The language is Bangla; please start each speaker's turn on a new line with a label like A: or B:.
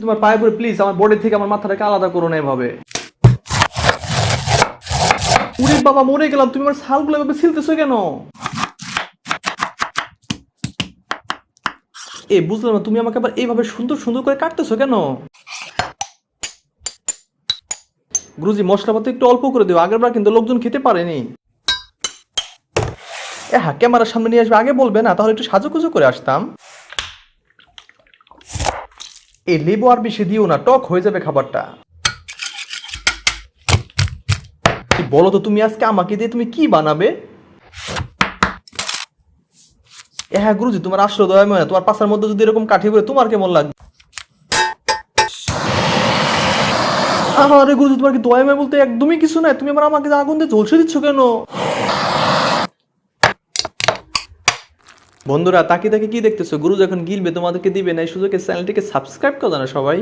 A: তোমার পায়ে পড়ে প্লিজ আমার বডি থেকে আমার মাথাটাকে আলাদা করো না এভাবে। উরে বাবা মরে গেলাম, তুমি আমার ছালগুলো এভাবে ছিলতেছো কেন? এ বুঝলাম না, তুমি আমাকে আবার এইভাবে সুন্দর সুন্দর করে কাটতেছো কেন? গুরুজি মশলাপাতি একটু অল্প করে দিও, আগের বার কিন্তু লোকজন খেতে পারেনি। হ্যাঁ ক্যামেরার সামনে নিয়ে আসবে, আগে বলবে না, তাহলে একটু সাজুগুজু করে আসতাম। এই লেবু আর বেশি দিও না, টক হয়ে যাবে খাবারটা। বলো তো তুমি আজকে আমাকে দিয়ে তুমি কি বানাবে? হ্যাঁ গুরুজি তোমার আসলে দয়াময় না, তোমার পাশার মধ্যে যদি এরকম কাঠি করে তোমার কেমন লাগবে? আরে গুরুজি তোমার কি দয়াময় বলতে একদমই কিছু নাই, তুমি আমাকে আগুন দিয়ে ঝলসে দিচ্ছ কেন? বন্ধুরা তাকিয়ে তাকিয়ে কি দেখতেছো? গুরু যখন গিলবে তোমাদেরকে দিবে না, এই সুযোগে চ্যানেলটিকে সাবস্ক্রাইব করো না সবাই।